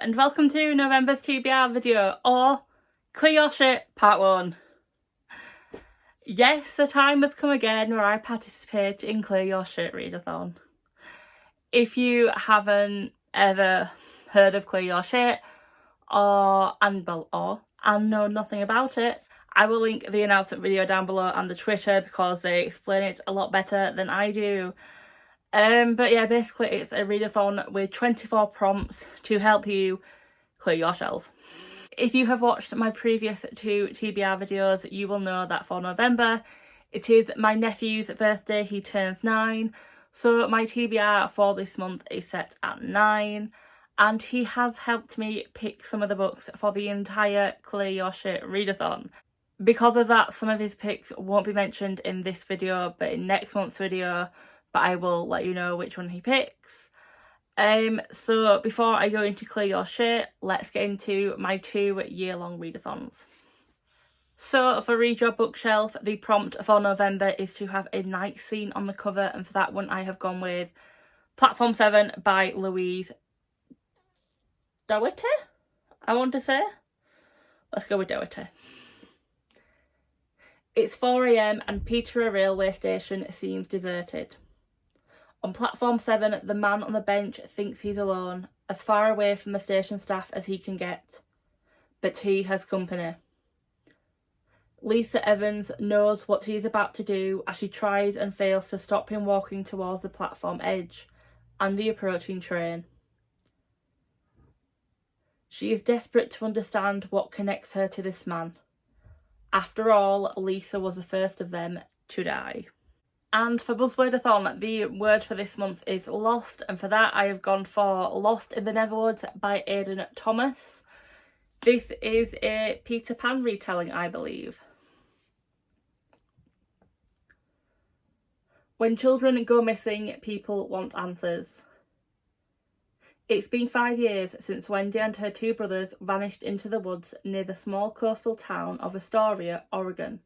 and welcome to November's TBR video, or ClearUrShit Part 1. Yes, the time has come again where I participate in ClearUrShit readathon. If you haven't ever heard of ClearUrShit and know nothing about it, I will link the announcement video down below and the Twitter because they explain it a lot better than I do. But yeah, basically it's a readathon with 24 prompts to help you clear your shells. If you have watched my previous 2 TBR videos, you will know that for November, it is my nephew's birthday. He turns 9. So my TBR for this month is set at 9. And he has helped me pick some of the books for the entire Clear Your Shit readathon. Because of that, some of his picks won't be mentioned in this video, but in next month's video, but I will let you know which one he picks. So before I go into Clear Your Shit, let's get into my 2 year-long readathons. So for Read Your Bookshelf, the prompt for November is to have a night scene on the cover, and for that one I have gone with Platform 7 by Louise Doherty, I want to say. Let's go with Doherty. It's 4 AM and Peterborough railway station seems deserted. On platform 7, the man on the bench thinks he's alone, as far away from the station staff as he can get. But he has company. Lisa Evans knows what he is about to do as she tries and fails to stop him walking towards the platform edge and the approaching train. She is desperate to understand what connects her to this man. After all, Lisa was the first of them to die. And for Buzzwordathon, the word for this month is lost, and for that I have gone for Lost in the Neverwoods by Aidan Thomas. This is a Peter Pan retelling, I believe. When children go missing, people want answers. It's been 5 years since Wendy and her 2 brothers vanished into the woods near the small coastal town of Astoria, Oregon.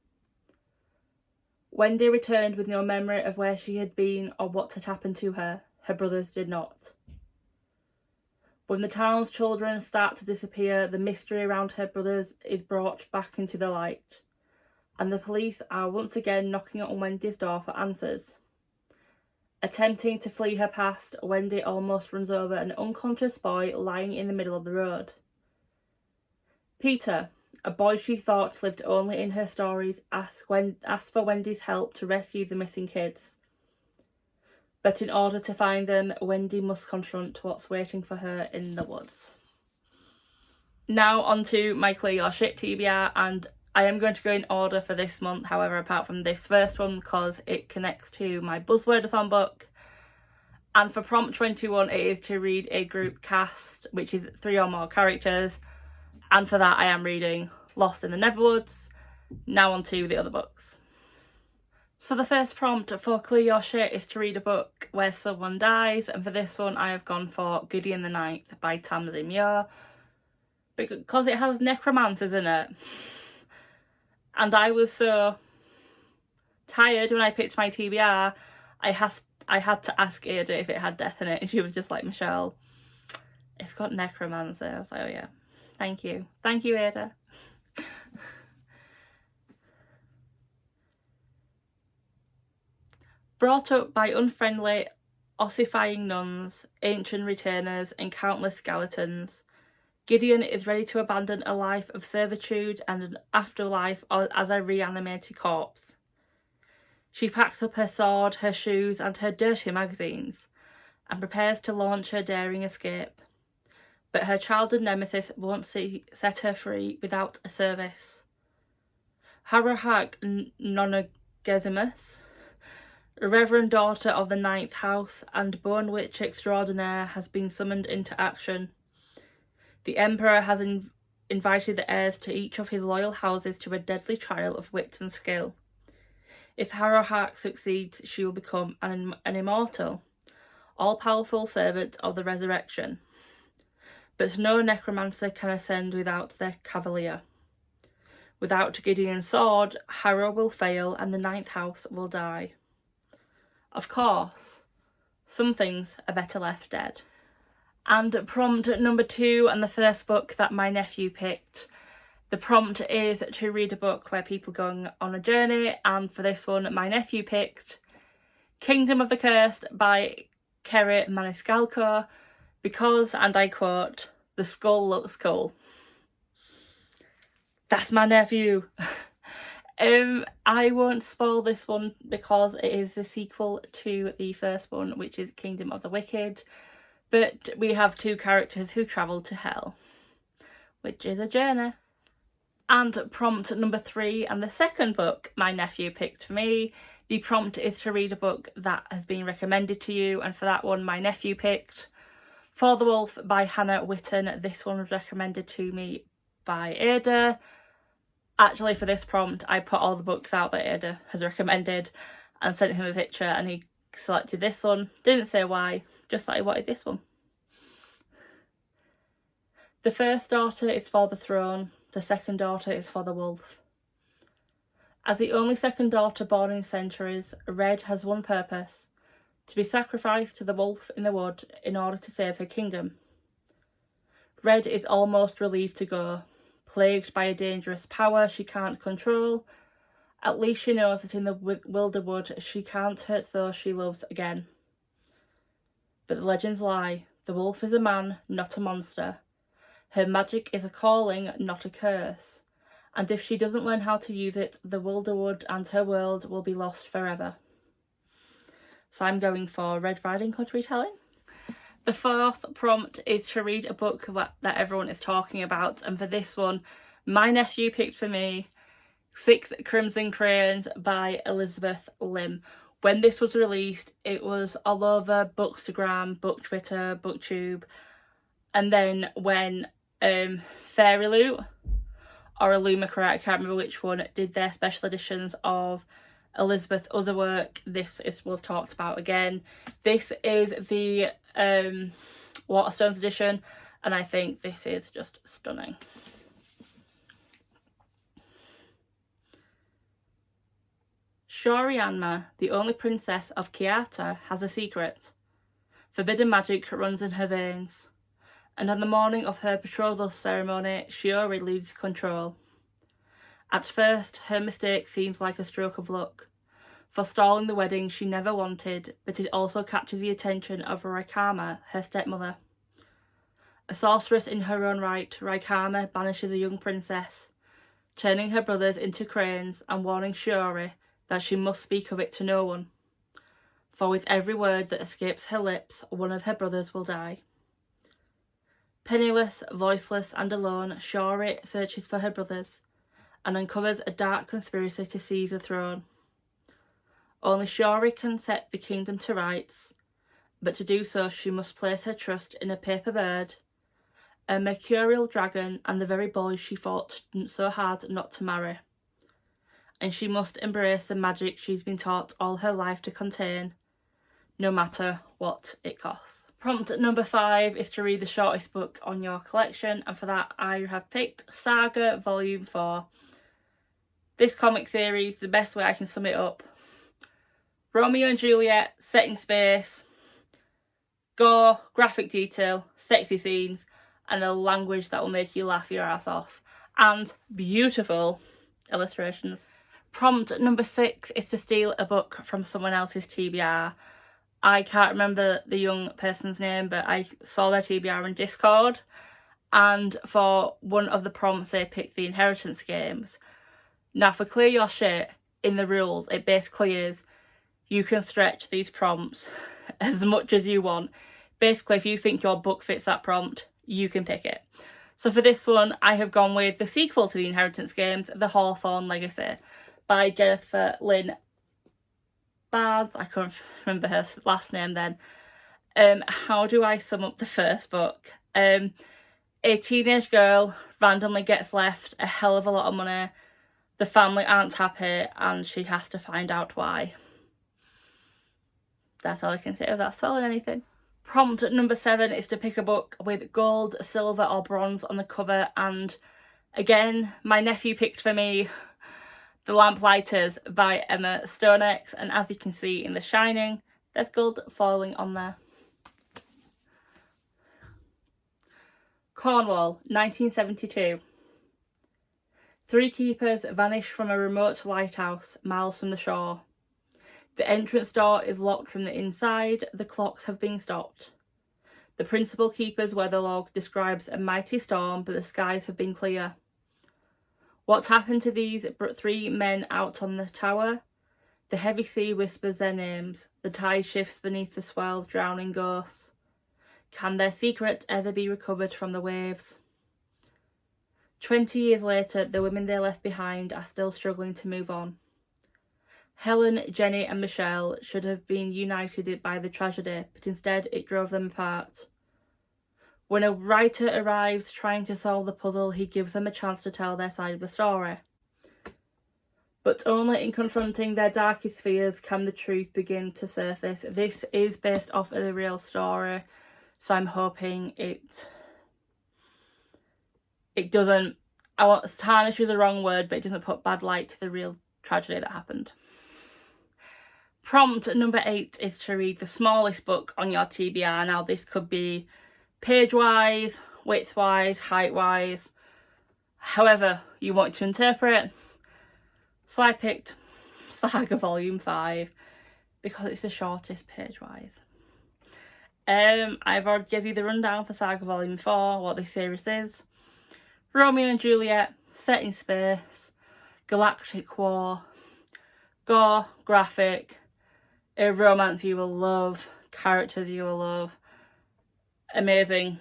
Wendy returned with no memory of where she had been or what had happened to her. Her brothers did not. When the town's children start to disappear, the mystery around her brothers is brought back into the light, and the police are once again knocking on Wendy's door for answers. Attempting to flee her past, Wendy almost runs over an unconscious boy lying in the middle of the road. Peter, a boy she thought lived only in her stories, asks for Wendy's help to rescue the missing kids. But in order to find them, Wendy must confront what's waiting for her in the woods. Now on to my Clear Your Shit TBR, and I am going to go in order for this month, however, apart from this first one because it connects to my Buzzwordathon book. And for prompt 21, it is to read a group cast, which is 3 or more characters. And for that, I am reading Lost in the Neverwoods. Now on to the other books. So the first prompt for Clear Your Shit is to read a book where someone dies. And for this one, I have gone for Gideon the Ninth by Tamsin Muir, because it has necromancers in it. And I was so tired when I picked my TBR, I had to ask Ada if it had death in it, and she was just like, Michelle, it's got necromancer. I was like, oh yeah, thank you. Thank you, Ada. Brought up by unfriendly, ossifying nuns, ancient retainers, and countless skeletons, Gideon is ready to abandon a life of servitude and an afterlife as a reanimated corpse. She packs up her sword, her shoes, and her dirty magazines, and prepares to launch her daring escape. But her childhood nemesis won't set her free without a service. Harahak Nonagesimus, Reverend Daughter of the Ninth House and Bone Witch Extraordinaire, has been summoned into action. The Emperor has invited the heirs to each of his loyal houses to a deadly trial of wits and skill. If Harahak succeeds, she will become an immortal, all-powerful servant of the resurrection. But no necromancer can ascend without their cavalier. Without Gideon's sword, Harrow will fail and the Ninth House will die. Of course, some things are better left dead. And prompt number 2, and the first book that my nephew picked. The prompt is to read a book where people are going on a journey, and for this one my nephew picked Kingdom of the Cursed by Kerry Maniscalco because, and I quote, "the skull looks cool." That's my nephew. I won't spoil this one because it is the sequel to the first one, which is Kingdom of the Wicked, but we have 2 characters who travel to hell, which is a journey. And prompt number 3, and the second book my nephew picked for me, the prompt is to read a book that has been recommended to you, and for that one my nephew picked For the Wolf by Hannah Witten. This one was recommended to me by Ada. Actually, for this prompt I put all the books out that Ada has recommended and sent him a picture, and he selected this one. Didn't say why, just that he wanted this one. The first daughter is for the throne, the second daughter is for the wolf. As the only second daughter born in centuries, Red has one purpose: to be sacrificed to the wolf in the wood in order to save her kingdom. Red is almost relieved to go, plagued by a dangerous power she can't control. At least she knows that in the Wilderwood she can't hurt those she loves again. But the legends lie. The wolf is a man, not a monster. Her magic is a calling, not a curse. And if she doesn't learn how to use it, the Wilderwood and her world will be lost forever. So I'm going for Red Riding Hood retelling. The fourth prompt is to read a book that everyone is talking about, and for this one my nephew picked for me 6 Crimson Crayons by Elizabeth Lim. When this was released it was all over Bookstagram, Book Twitter, Booktube, and then when Fairy Loot or Illumicrate, I can't remember which one, did their special editions of Elizabeth's other work, this was talked about again. This is the Waterstones edition, and I think this is just stunning. Shorianma, the only princess of Kiata, has a secret. Forbidden magic runs in her veins, and on the morning of her betrothal ceremony, Shiori loses control. At first, her mistake seems like a stroke of luck, forestalling the wedding she never wanted, but it also captures the attention of Raikama, her stepmother. A sorceress in her own right, Raikama banishes a young princess, turning her brothers into cranes and warning Shiori that she must speak of it to no one, for with every word that escapes her lips, one of her brothers will die. Penniless, voiceless and alone, Shiori searches for her brothers and uncovers a dark conspiracy to seize the throne. Only Shiori can set the kingdom to rights, but to do so she must place her trust in a paper bird, a mercurial dragon, and the very boy she fought so hard not to marry. And she must embrace the magic she's been taught all her life to contain, no matter what it costs. Prompt number 5 is to read the shortest book on your collection, and for that I have picked Saga Volume 4. This comic series, the best way I can sum it up: Romeo and Juliet, set in space, gore, graphic detail, sexy scenes, and a language that will make you laugh your ass off, and beautiful illustrations. Prompt number 6 is to steal a book from someone else's TBR. I can't remember the young person's name, but I saw their TBR in Discord, and for one of the prompts they picked the Inheritance games. Now for Clear Your Shit, in the rules it basically is you can stretch these prompts as much as you want. Basically, if you think your book fits that prompt, you can pick it. So for this one I have gone with the sequel to the Inheritance games, The Hawthorne Legacy by Jennifer Lynn Barnes. I can't remember her last name then. How do I sum up the first book? A teenage girl randomly gets left a hell of a lot of money. The family aren't happy and she has to find out why. That's all I can say without spoiling anything. Prompt number 7 is to pick a book with gold, silver or bronze on the cover, and again my nephew picked for me The Lamplighters by Emma Stonex, and as you can see in The Shining, there's gold foiling on there. Cornwall, 1972. 3 keepers vanish from a remote lighthouse miles from the shore. The entrance door is locked from the inside. The clocks have been stopped. The principal keeper's weather log describes a mighty storm, but the skies have been clear. What's happened to these 3 men out on the tower? The heavy sea whispers their names. The tide shifts beneath the swell, drowning ghosts. Can their secret ever be recovered from the waves? 20 years later, the women they left behind are still struggling to move on. Helen, Jenny and Michelle should have been united by the tragedy, but instead it drove them apart. When a writer arrives trying to solve the puzzle, he gives them a chance to tell their side of the story. But only in confronting their darkest fears can the truth begin to surface. This is based off of a real story, so I'm hoping it doesn't, tarnish is the wrong word, but it doesn't put bad light to the real tragedy that happened. Prompt number 8 is to read the smallest book on your TBR. Now this could be page-wise, width-wise, height-wise, however you want to interpret. So I picked Saga Volume 5 because it's the shortest page-wise. I've already given you the rundown for Saga Volume 4, what this series is. Romeo and Juliet, set in space, galactic war, gore, graphic, a romance you will love, characters you will love, amazing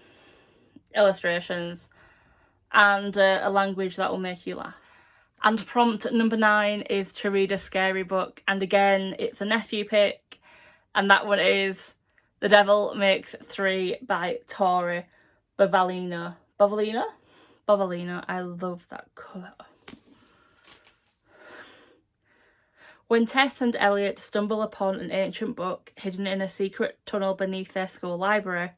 illustrations, and a language that will make you laugh. And prompt number 9 is to read a scary book, and again it's a nephew pick, and that one is The Devil Makes 3 by Tori Bavellino. Bavellino, I love that cover. When Tess and Elliot stumble upon an ancient book hidden in a secret tunnel beneath their school library,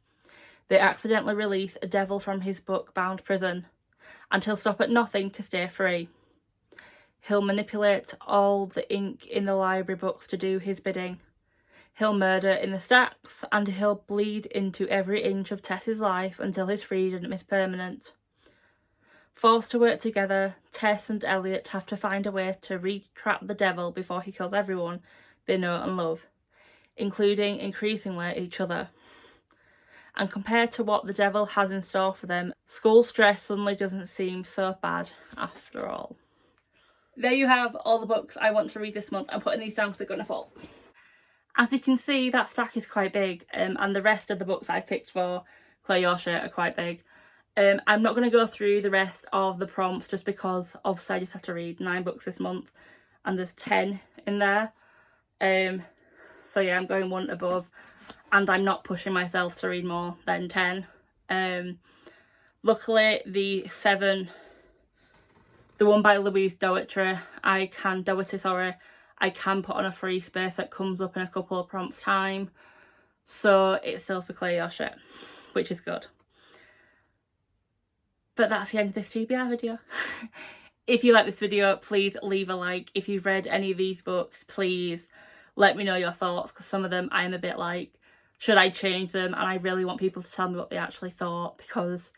they accidentally release a devil from his book-bound prison, and he'll stop at nothing to stay free. He'll manipulate all the ink in the library books to do his bidding. He'll murder in the stacks, and he'll bleed into every inch of Tess's life until his freedom is permanent. Forced to work together, Tess and Elliot have to find a way to re-trap the devil before he kills everyone they know and love, including increasingly each other. And compared to what the devil has in store for them, school stress suddenly doesn't seem so bad after all. There you have all the books I want to read this month. I'm putting these down because they're going to fall. As you can see, that stack is quite big, and the rest of the books I've picked for ClearUrShit are quite big. I'm not going to go through the rest of the prompts just because obviously I just have to read 9 books this month and there's 10 in there. So yeah, I'm going 1 above, and I'm not pushing myself to read more than 10. Luckily the one by Louise Doherty, I can put on a free space that comes up in a couple of prompts time, so it's still for ClearUrShit, which is good. But that's the end of this TBR video. If you like this video, please leave a like. If you've read any of these books, please let me know your thoughts, because some of them I'm a bit like, should I change them? And I really want people to tell me what they actually thought, because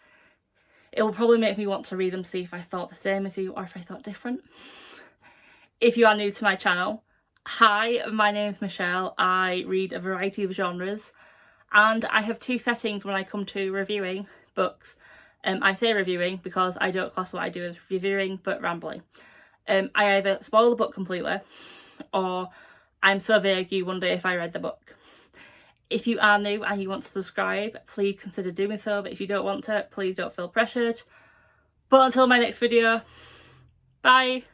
it will probably make me want to read them, see if I thought the same as you or if I thought different. If you are new to my channel, hi, my name's Michelle. I read a variety of genres, and I have 2 settings when I come to reviewing books. I say reviewing because I don't class what I do as reviewing, but rambling. I either spoil the book completely, or I'm so vague you wonder if I read the book. If you are new and you want to subscribe, please consider doing so, but if you don't want to, please don't feel pressured. But until my next video, bye!